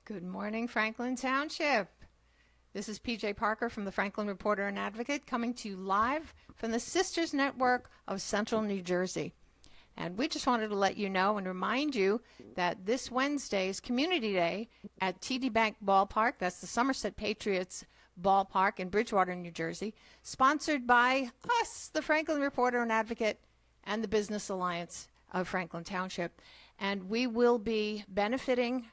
Good morning, Franklin Township. This is PJ Parker from the Franklin Reporter and Advocate coming to you live from the Sisters Network of Central New Jersey. And we just wanted to let you know and remind you that this Wednesday is Community Day at TD Bank Ballpark. That's the Somerset Patriots Ballpark in Bridgewater, New Jersey, sponsored by us, the Franklin Reporter and Advocate, and the Business Alliance of Franklin Township. And we will be benefiting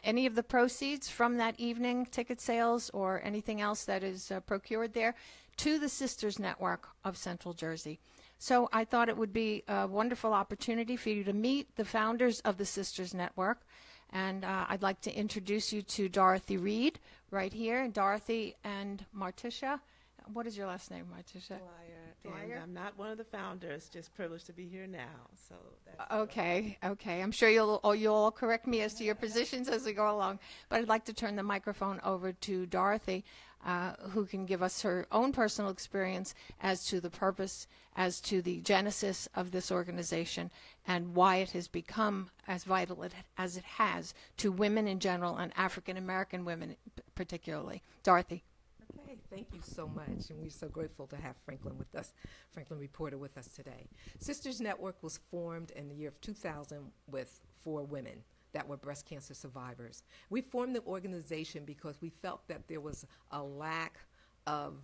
any of the proceeds from that evening, ticket sales or anything else that is procured there, to the Sisters Network of Central Jersey. So I thought it would be a wonderful opportunity for you to meet the founders of the Sisters Network. And I'd like to introduce you to Dorothy Reed right here. Dorothy and Martisha. What is your last name, Martisha? Dwyer. And I'm not one of the founders, just privileged to be here now. So that's okay. I'm sure you'll all correct me as to your positions as we go along. But I'd like to turn the microphone over to Dorothy, who can give us her own personal experience as to the purpose, as to the genesis of this organization, and why it has become as vital as it has to women in general and African American women particularly. Dorothy. Okay, thank you so much, and we're so grateful to have Franklin with us, Franklin Reporter with us today. Sisters Network was formed in the year of 2000 with 4 women that were breast cancer survivors. We formed the organization because we felt that there was a lack of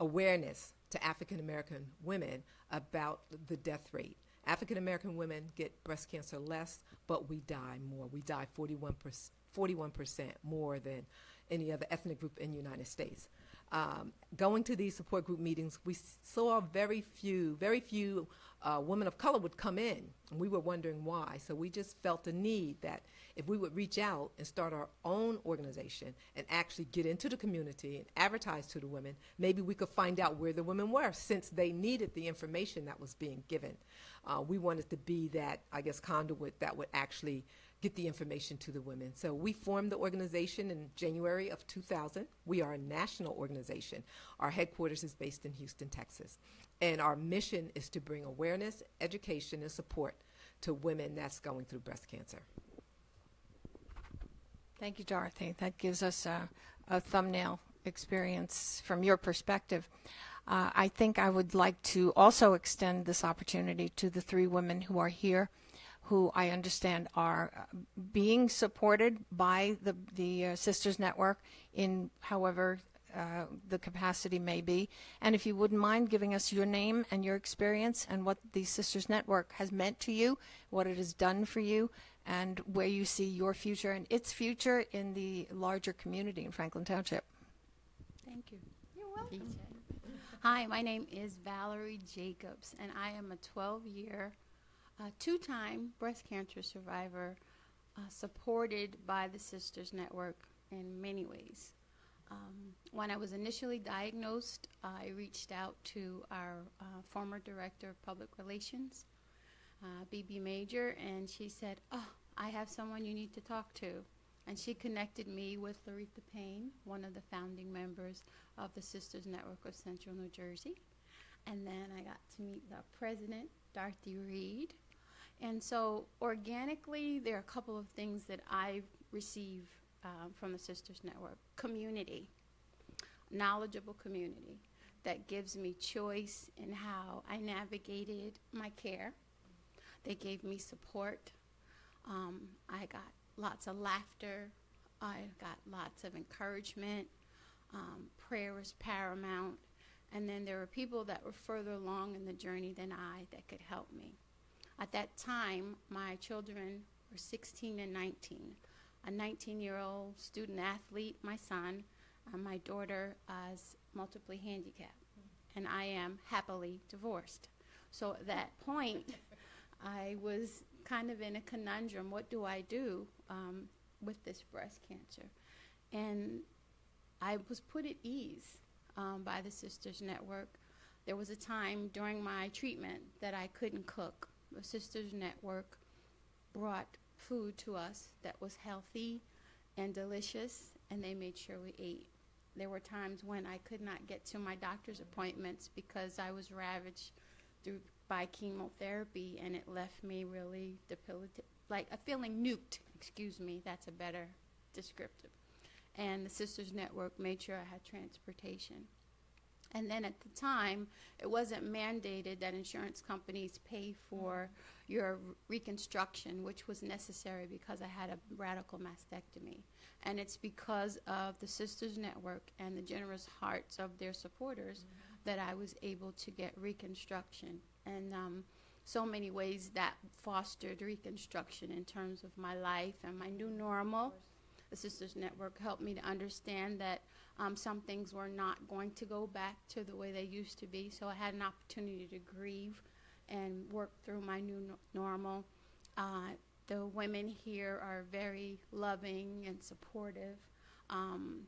awareness to African American women about the death rate. African American women get breast cancer less, but we die more. We die 41% more than any other ethnic group in the United States. Going to these support group meetings, we saw very few women of color would come in, and we were wondering why. So we just felt the need that if we would reach out and start our own organization and actually get into the community and advertise to the women, maybe we could find out where the women were, since they needed the information that was being given. We wanted to be that, conduit that would actually get the information to the women. So we formed the organization in January of 2000. We are a national organization. Our headquarters is based in Houston, Texas. And our mission is to bring awareness, education, and support to women that's going through breast cancer. Thank you, Dorothy. That gives us a thumbnail experience from your perspective. I think I would like to also extend this opportunity to the 3 women who are here, who I understand are being supported by the Sisters Network in however the capacity may be. And if you wouldn't mind giving us your name and your experience and what the Sisters Network has meant to you, what it has done for you, and where you see your future and its future in the larger community in Franklin Township. Thank you. You're welcome. Hi, my name is Valerie Jacobs, and I am a 12-year 2-time breast cancer survivor, supported by the Sisters Network in many ways. When I was initially diagnosed, I reached out to our former Director of Public Relations, BB Major, and she said, "Oh, I have someone you need to talk to." And she connected me with Larita Payne, one of the founding members of the Sisters Network of Central New Jersey. And then I got to meet the president, Dorothy Reed. And so organically, there are a couple of things that I receive from the Sisters Network. Community, knowledgeable community that gives me choice in how I navigated my care. They gave me support. I got lots of laughter. I got lots of encouragement. Prayer was paramount. And then there were people that were further along in the journey than I that could help me. At that time, my children were 16 and 19. A 19-year-old student athlete, my son, my daughter is multiply handicapped, and I am happily divorced. So at that point, I was kind of in a conundrum. What do I do with this breast cancer? And I was put at ease by the Sisters Network. There was a time during my treatment that I couldn't cook. The Sisters Network brought food to us that was healthy and delicious, and they made sure we ate. There were times when I could not get to my doctor's appointments because I was ravaged through by chemotherapy, and it left me really debilitated, like a feeling nuked. Excuse me, that's a better descriptive. And the Sisters Network made sure I had transportation. And then at the time, it wasn't mandated that insurance companies pay for your reconstruction, which was necessary because I had a radical mastectomy. And it's because of the Sisters Network and the generous hearts of their supporters that I was able to get reconstruction. And so many ways that fostered reconstruction in terms of my life and my new normal. The Sisters Network helped me to understand that some things were not going to go back to the way they used to be. So I had an opportunity to grieve and work through my new normal. The women here are very loving and supportive.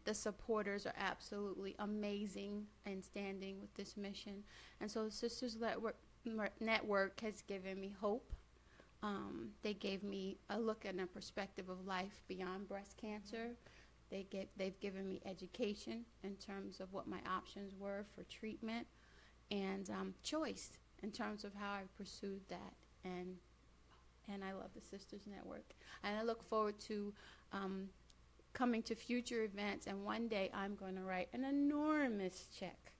The supporters are absolutely amazing in standing with this mission. And so the Sisters Network has given me hope. They gave me a look and a perspective of life beyond breast cancer. They've given me education in terms of what my options were for treatment, and choice in terms of how I pursued that. And I love the Sisters Network. And I look forward to coming to future events, and one day I'm going to write an enormous check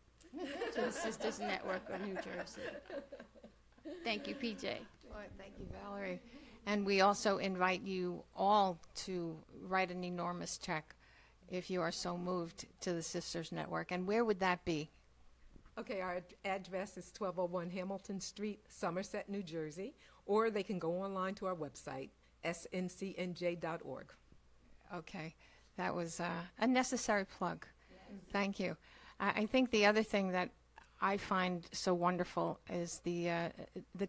to the Sisters Network of New Jersey. Thank you, PJ. Well, thank you, Valerie. And we also invite you all to write an enormous check if you are so moved to the Sisters Network. And where would that be? Okay, our address is 1201 Hamilton Street, Somerset, New Jersey, or they can go online to our website, sncnj.org. Okay, that was a necessary plug. Yes. Thank you. I think the other thing that I find so wonderful is the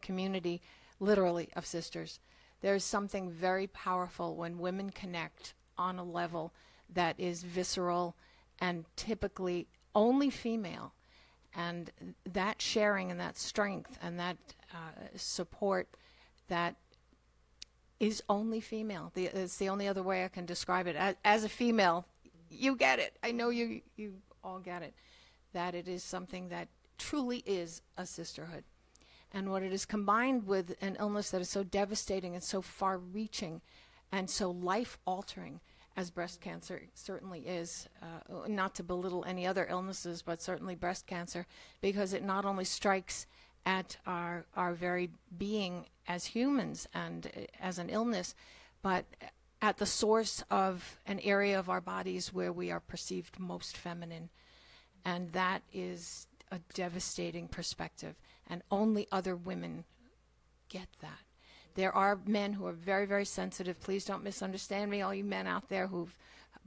community, literally, of sisters. There's something very powerful when women connect on a level that is visceral and typically only female. And that sharing and that strength and that support that is only female. It's the only other way I can describe it. As a female, you get it. I know you all get it. That it is something that truly is a sisterhood. And what it is combined with an illness that is so devastating and so far-reaching and so life-altering as breast cancer certainly is, not to belittle any other illnesses, but certainly breast cancer, because it not only strikes at our very being as humans and as an illness, but at the source of an area of our bodies where we are perceived most feminine. And that is a devastating perspective, and only other women get that. There are men who are very, very sensitive. Please don't misunderstand me, all you men out there who've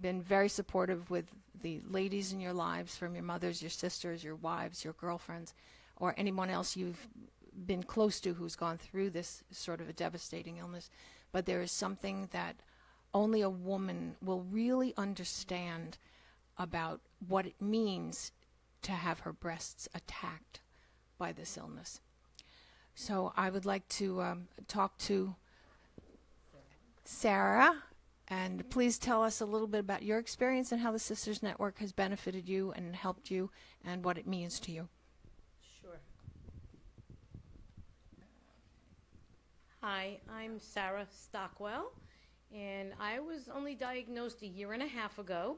been very supportive with the ladies in your lives, from your mothers, your sisters, your wives, your girlfriends, or anyone else you've been close to who's gone through this sort of a devastating illness. But there is something that only a woman will really understand about what it means to have her breasts attacked by this illness. So I would like to talk to Sarah, and please tell us a little bit about your experience and how the Sisters Network has benefited you and helped you and what it means to you. Sure. Hi, I'm Sarah Stockwell, and I was only diagnosed a year and a half ago.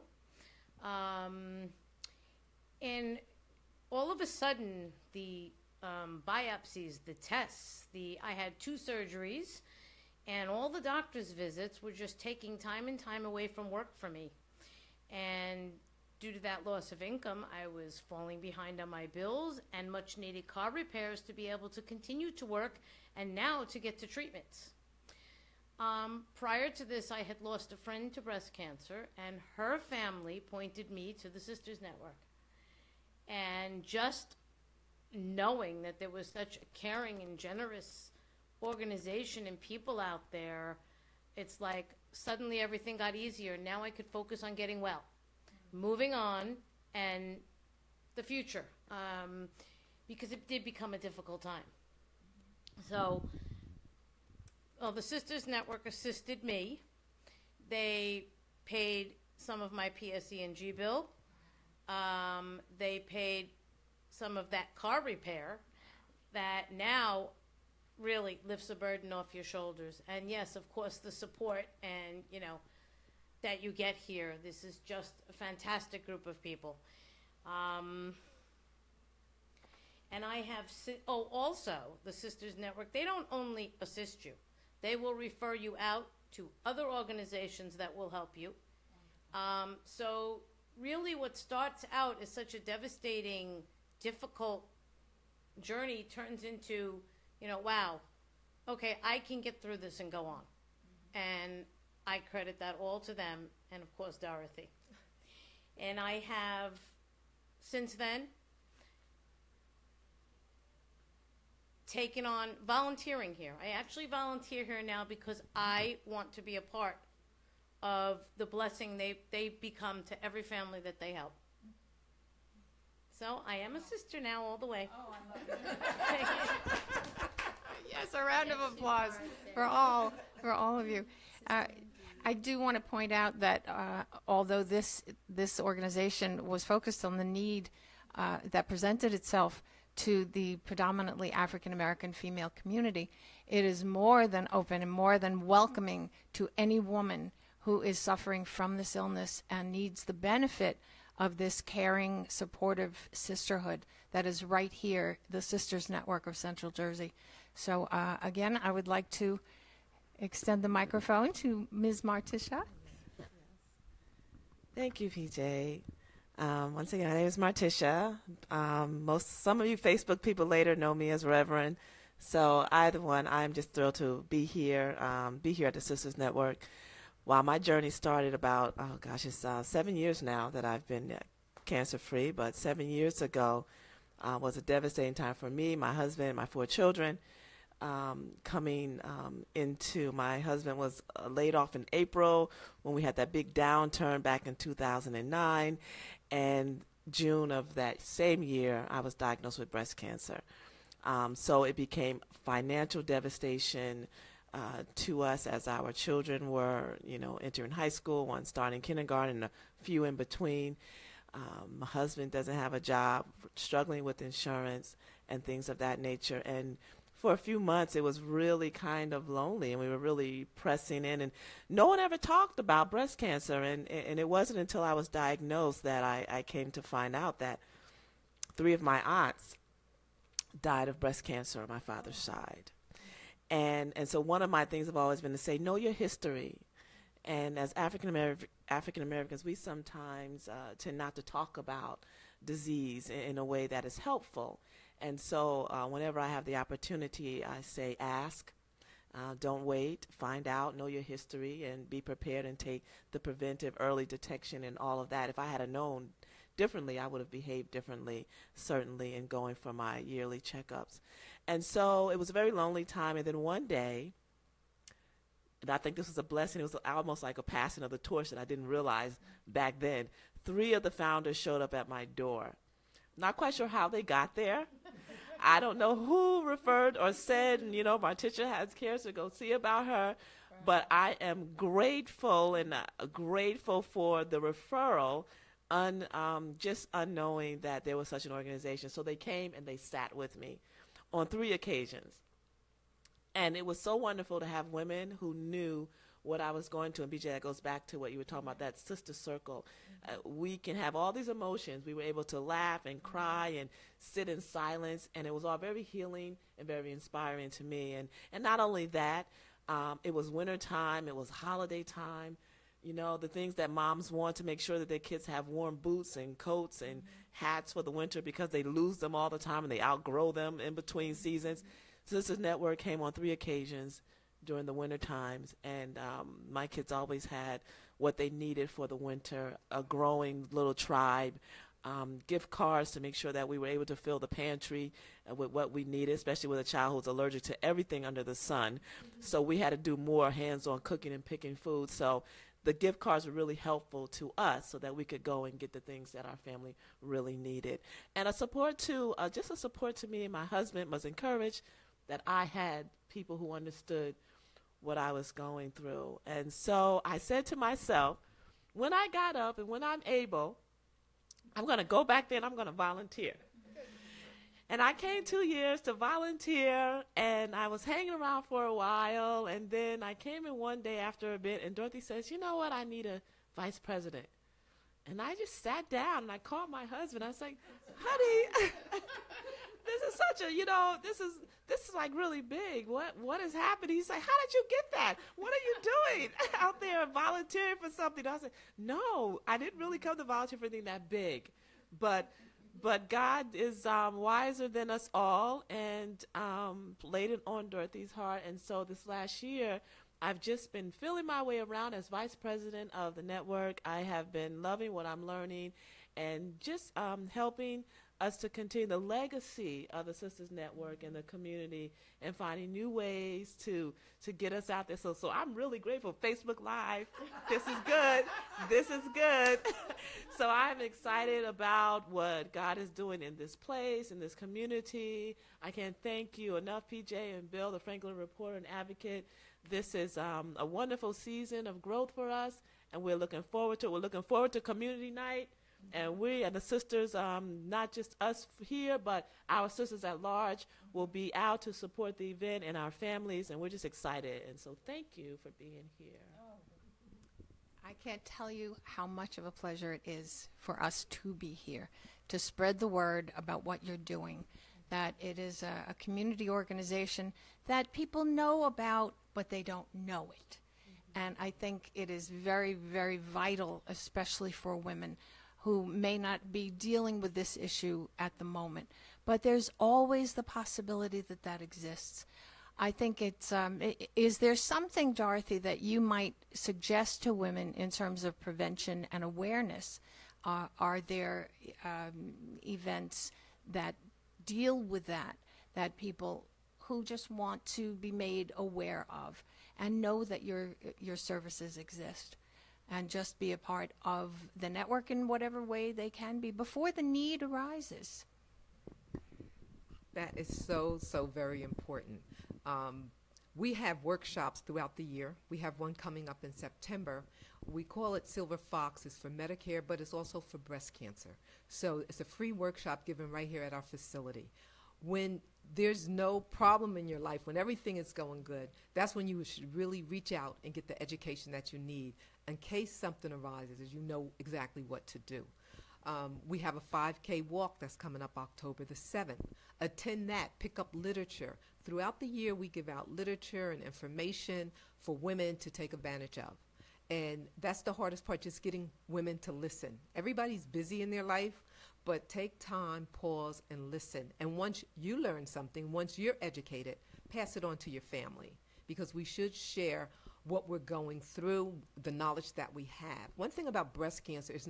And all of a sudden, the biopsies, the tests, I had 2 surgeries, and all the doctor's visits were just taking time and time away from work for me. And due to that loss of income, I was falling behind on my bills and much needed car repairs to be able to continue to work and now to get to treatments. Prior to this, I had lost a friend to breast cancer, and her family pointed me to the Sisters Network. And just knowing that there was such a caring and generous organization and people out there, it's like suddenly everything got easier. Now I could focus on getting well, moving on, and the future, because it did become a difficult time. So, the Sisters Network assisted me. They paid some of my PSE&G bill. They paid some of that car repair that now really lifts a burden off your shoulders. And yes, of course, the support and, that you get here. This is just a fantastic group of people. And I have, also the Sisters Network, they don't only assist you, they will refer you out to other organizations that will help you. So really what starts out as such a devastating, difficult journey turns into, wow, okay, I can get through this and go on. And I credit that all to them and, of course, Dorothy. And I have, since then, taken on volunteering here. I actually volunteer here now because I want to be a part of the blessing they become to every family that they help. So I am a sister now all the way. Oh, I love it. Yes, a round of applause for all of you. I do want to point out that although this organization was focused on the need that presented itself to the predominantly African American female community, it is more than open and more than welcoming to any woman who is suffering from this illness and needs the benefit of this caring, supportive sisterhood that is right here, the Sisters Network of Central Jersey. So again, I would like to extend the microphone to Ms. Martisha. Thank you, PJ. Once again, my name is Martisha. Some of you Facebook people later know me as Reverend. So either one, I'm just thrilled to be here at the Sisters Network. Wow, my journey started about, it's 7 years now that I've been cancer-free, but 7 years ago was a devastating time for me, my husband, my 4 children. My husband was laid off in April when we had that big downturn back in 2009, and June of that same year, I was diagnosed with breast cancer. So it became financial devastation to us as our children were, entering high school, one starting kindergarten, and a few in between. My husband doesn't have a job, struggling with insurance and things of that nature. And for a few months, it was really kind of lonely, and we were really pressing in. And no one ever talked about breast cancer. And it wasn't until I was diagnosed that I came to find out that 3 of my aunts died of breast cancer on my father's side. And so one of my things have always been to say, know your history. And as African Americans, we sometimes tend not to talk about disease in a way that is helpful. And so whenever I have the opportunity, I say ask, don't wait, find out, know your history, and be prepared and take the preventive early detection and all of that. If I had known differently, I would have behaved differently, certainly, in going for my yearly checkups. And so it was a very lonely time. And then one day, and I think this was a blessing, it was almost like a passing of the torch that I didn't realize back then. 3 of the founders showed up at my door. Not quite sure how they got there. I don't know who referred or said, Martisha has cancer, go see about her. But I am grateful and grateful for the referral, just unknowing that there was such an organization. So they came and they sat with me on 3 occasions. And it was so wonderful to have women who knew what I was going to. And BJ, that goes back to what you were talking about, that sister circle. We can have all these emotions. We were able to laugh and cry and sit in silence. And it was all very healing and very inspiring to me. And not only that, it was winter time. It was holiday time. The things that moms want to make sure that their kids have warm boots and coats and hats for the winter because they lose them all the time and they outgrow them in between seasons. Sisters Network came on 3 occasions during the winter times, and my kids always had what they needed for the winter, a growing little tribe, gift cards to make sure that we were able to fill the pantry with what we needed, especially with a child who's allergic to everything under the sun. So we had to do more hands-on cooking and picking food. So the gift cards were really helpful to us so that we could go and get the things that our family really needed. And a support to me and my husband was encouraged that I had people who understood what I was going through. And so I said to myself, when I got up and when I'm able, I'm going to go back there and I'm going to volunteer. And I came 2 years to volunteer, and I was hanging around for a while, and then I came in one day after a bit, and Dorothy says, you know what, I need a vice president. And I just sat down, and I called my husband. I was like, honey, this is such a, this is like really big. What is happening? He's like, how did you get that? What are you doing out there volunteering for something? I said, no, I didn't really come to volunteer for anything that big. But God is wiser than us all, and laid it on Dorothy's heart. And so this last year, I've just been feeling my way around as vice president of the network. I have been loving what I'm learning and just helping us to continue the legacy of the Sisters Network and the community and finding new ways to get us out there. So I'm really grateful. Facebook Live, this is good. This is good. So I'm excited about what God is doing in this place, in this community. I can't thank you enough, PJ and Bill, the Franklin Reporter and Advocate. This is a wonderful season of growth for us, and we're looking forward to it. We're looking forward to community night. And we and the sisters, not just us here, but our sisters at large, will be out to support the event and our families, and we're just excited. And so thank you for being here. I can't tell you how much of a pleasure it is for us to be here, to spread the word about what you're doing, that it is a community organization that people know about, but they don't know it. And I think it is very, very vital, especially for women who may not be dealing with this issue at the moment. But there's always the possibility that that exists. I think it's, is there something, Dorothy, that you might suggest to women in terms of prevention and awareness? Are there events that deal with that people who just want to be made aware of and know that your services exist? And just be a part of the network in whatever way they can be before the need arises. That is so, so very important. We have workshops throughout the year. We have one coming up in September. We call it Silver Fox. It's for Medicare, but it's also for breast cancer. So it's a free workshop given right here at our facility. When there's no problem in your life, when everything is going good, that's when you should really reach out and get the education that you need in case something arises, as you know exactly what to do. We have a 5K walk that's coming up October the 7th. Attend that, pick up literature. Throughout the year, we give out literature and information for women to take advantage of. And that's the hardest part, just getting women to listen. Everybody's busy in their life, but take time, pause, and listen. And once you learn something, once you're educated, pass it on to your family, because we should share what we're going through, the knowledge that we have. One thing about breast cancer is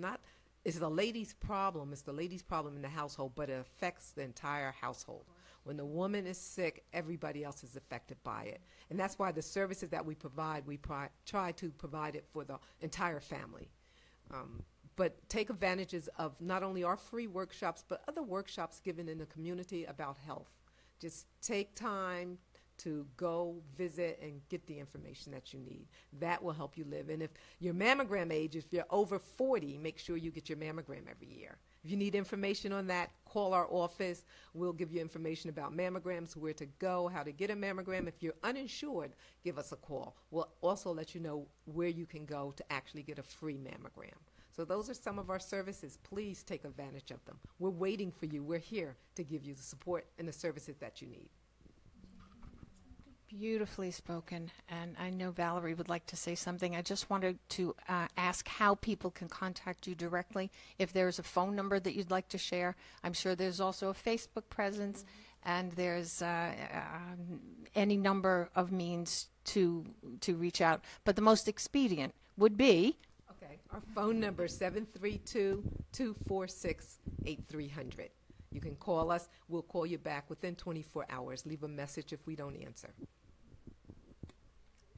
it's the lady's problem. It's the lady's problem in the household, but it affects the entire household. When the woman is sick, everybody else is affected by it. And that's why the services that we provide, try to provide it for the entire family. But take advantages of not only our free workshops, but other workshops given in the community about health. Just take time to go visit and get the information that you need. That will help you live. And if your mammogram age, if you're over 40, make sure you get your mammogram every year. If you need information on that, call our office. We'll give you information about mammograms, where to go, how to get a mammogram. If you're uninsured, give us a call. We'll also let you know where you can go to actually get a free mammogram. So those are some of our services. Please take advantage of them. We're waiting for you. We're here to give you the support and the services that you need. Beautifully spoken. And I know Valerie would like to say something. I just wanted to ask how people can contact you directly. If there's a phone number that you'd like to share. I'm sure there's also a Facebook presence, and there's any number of means to reach out. But the most expedient would be... Okay. Our phone number is 732-246-8300. You can call us. We'll call you back within 24 hours. Leave a message if we don't answer.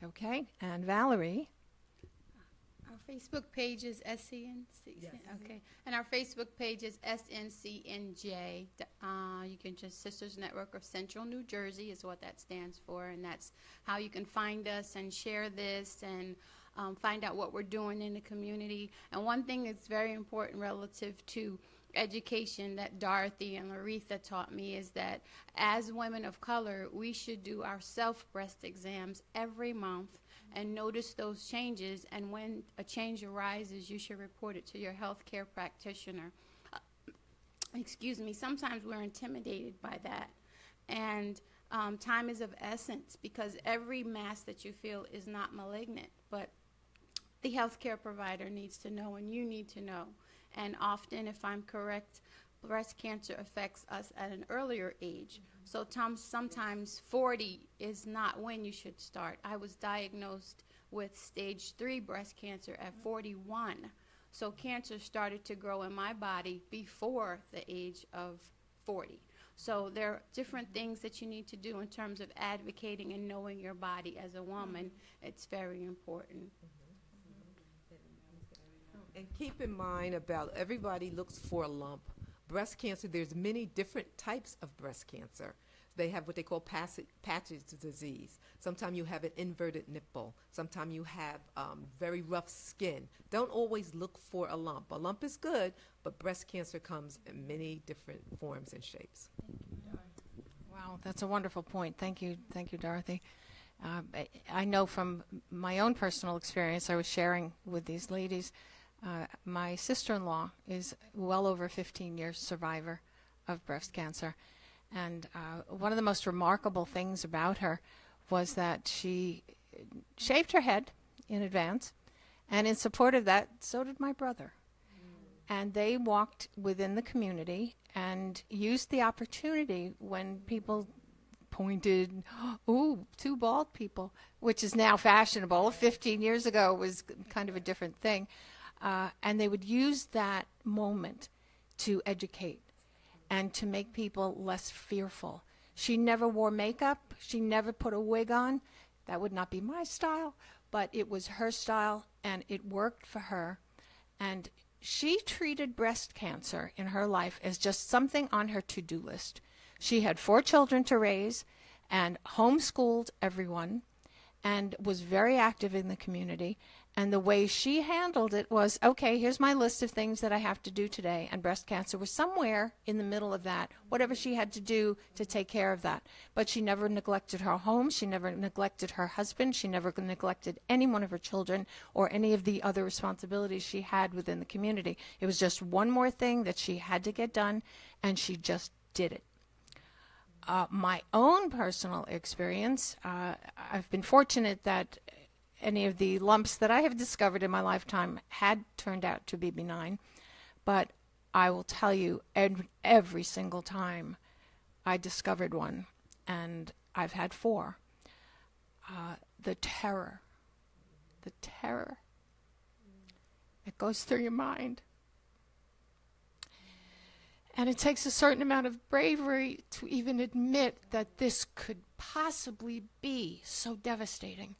Okay. And Valerie? Our Facebook page is SCNC. Yes. Okay. And our Facebook page is SNCNJ. You can just Sisters Network of Central New Jersey is what that stands for. And that's how you can find us and share this and find out what we're doing in the community. And one thing that's very important relative to education that Dorothy and Laretha taught me is that as women of color, we should do our self-breast exams every month and notice those changes. And when a change arises, you should report it to your healthcare practitioner. Excuse me, sometimes we're intimidated by that. And time is of essence because every mass that you feel is not malignant, but the healthcare provider needs to know and you need to know. And often, if I'm correct, breast cancer affects us at an earlier age. So sometimes 40 is not when you should start. I was diagnosed with stage 3 breast cancer at 41. So cancer started to grow in my body before the age of 40. So there are different things that you need to do in terms of advocating and knowing your body as a woman. It's very important. And keep in mind about everybody looks for a lump. Breast cancer, there's many different types of breast cancer. They have what they call patches disease. Sometimes you have an inverted nipple. Sometimes you have very rough skin. Don't always look for a lump. A lump is good, but breast cancer comes in many different forms and shapes. Wow, that's a wonderful point. Thank you, Dorothy. I know from my own personal experience, I was sharing with these ladies, my sister-in-law is well over 15 years survivor of breast cancer. And one of the most remarkable things about her was that she shaved her head in advance. And in support of that, so did my brother. And they walked within the community and used the opportunity when people pointed, ooh, 2 bald people, which is now fashionable. 15 years ago was kind of a different thing. And they would use that moment to educate and to make people less fearful. She never wore makeup. She never put a wig on. That would not be my style, but it was her style, and it worked for her. And she treated breast cancer in her life as just something on her to-do list. She had 4 children to raise and homeschooled everyone and was very active in the community. And the way she handled it was, okay, here's my list of things that I have to do today. And breast cancer was somewhere in the middle of that, whatever she had to do to take care of that. But she never neglected her home. She never neglected her husband. She never neglected any one of her children or any of the other responsibilities she had within the community. It was just one more thing that she had to get done, and she just did it. My own personal experience, I've been fortunate that any of the lumps that I have discovered in my lifetime had turned out to be benign. But I will tell you, every single time I discovered one, and I've had 4, the terror, it goes through your mind. And it takes a certain amount of bravery to even admit that this could possibly be so devastating.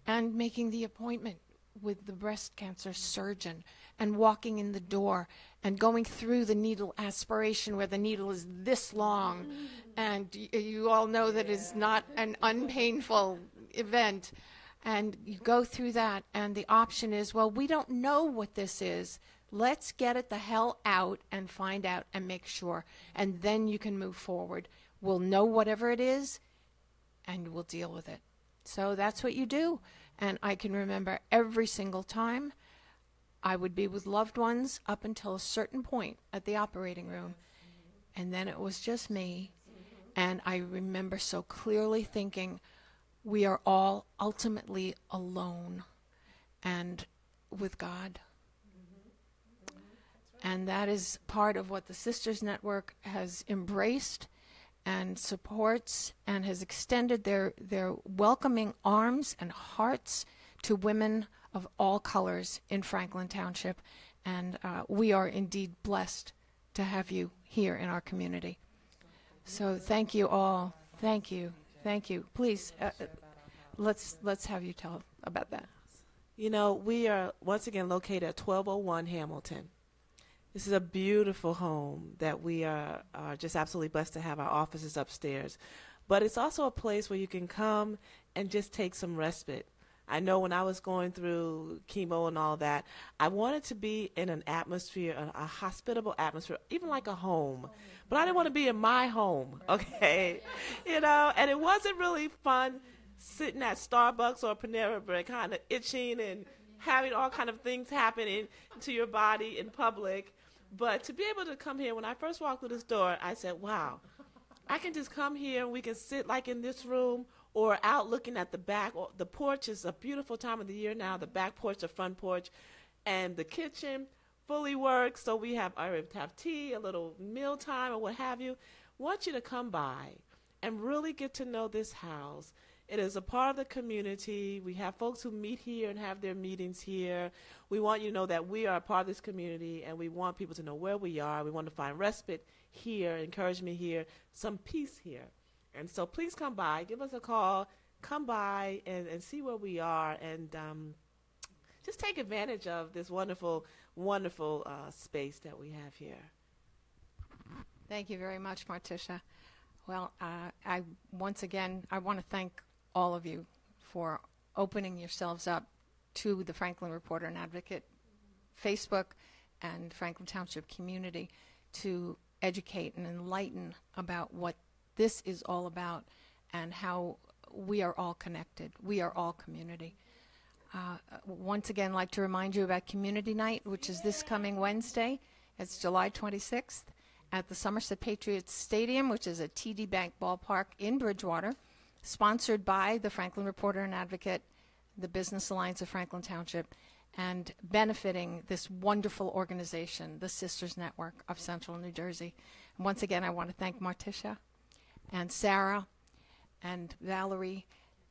And making the appointment with the breast cancer surgeon and walking in the door and going through the needle aspiration where the needle is this long. And you all know that it's not an unpainful event. And you go through that, and the option is, well, we don't know what this is. Let's get it the hell out and find out and make sure. And then you can move forward. We'll know whatever it is, and we'll deal with it. So that's what you do. And I can remember every single time I would be with loved ones up until a certain point at the operating room. And then it was just me. And I remember so clearly thinking, we are all ultimately alone and with God. And that is part of what the Sisters Network has embraced and supports and has extended their welcoming arms and hearts to women of all colors in Franklin Township. And we are indeed blessed to have you here in our community. So thank you all. Thank you. Thank you. Please, let's have you tell about that. You know, we are once again located at 1201 Hamilton. This is a beautiful home that we are just absolutely blessed to have our offices upstairs. But it's also a place where you can come and just take some respite I know when I was going through chemo and all that, I wanted to be in an atmosphere, a hospitable atmosphere, even like a home. But I didn't want to be in my home, okay? You know, and it wasn't really fun sitting at Starbucks or Panera Bread kind of itching and having all kind of things happen to your body in public. But to be able to come here, when I first walked through this door, I said, wow, I can just come here and we can sit like in this room or out looking at the back. The porch is a beautiful time of the year now, the back porch, the front porch, and the kitchen fully works. So I have tea, a little meal time or what have you. I want you to come by and really get to know this house. It is a part of the community. We have folks who meet here and have their meetings here. We want you to know that we are a part of this community, and we want people to know where we are. We want to find respite here, encouragement here, some peace here. And so please come by, give us a call, come by and see where we are, and just take advantage of this wonderful, wonderful space that we have here. Thank you very much, Martisha. Well, once again, I want to thank all of you for opening yourselves up to the Franklin Reporter and Advocate Facebook and Franklin Township community to educate and enlighten about what this is all about and how we are all connected. We are all community. Once again, I'd like to remind you about Community Night, which is this coming Wednesday. It's July 26th at the Somerset Patriots Stadium, which is at TD Bank Ballpark in Bridgewater, sponsored by the Franklin Reporter and Advocate, the Business Alliance of Franklin Township, and benefiting this wonderful organization, the Sisters Network of Central New Jersey. And once again, I want to thank Martisha and Sarah and Valerie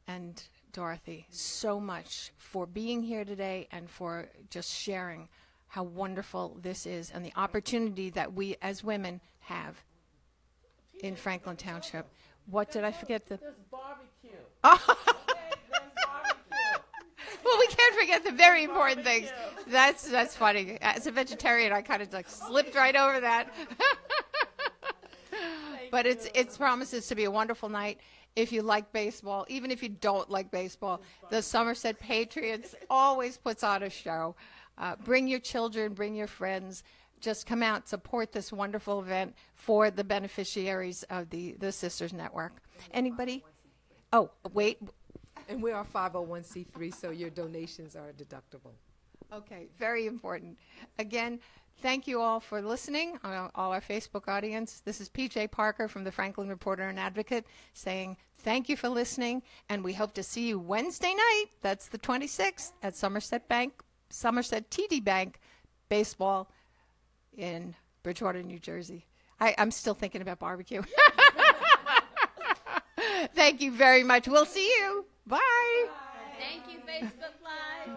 and Dorothy so much for being here today and for just sharing how wonderful this is and the opportunity that we as women have in Franklin Township. What did I forget? There's barbecue. Oh. There's barbecue. Well, we can't forget the very important things. That's funny. As a vegetarian, I kind of like slipped right over that. But it promises to be a wonderful night. If you like baseball, even if you don't like baseball, the Somerset Patriots always puts on a show. Bring your children, bring your friends. Just come out, support this wonderful event for the beneficiaries of the Sisters Network. Anybody? Oh, wait. And we are 501c3, so your donations are deductible. Okay, very important. Again, thank you all for listening, all our Facebook audience. This is PJ Parker from the Franklin Reporter and Advocate saying thank you for listening, and we hope to see you Wednesday night. That's the 26th at Somerset TD Bank Baseball in Bridgewater, New Jersey. I'm still thinking about barbecue. Thank you very much. We'll see you. Bye. Thank you, Facebook Live.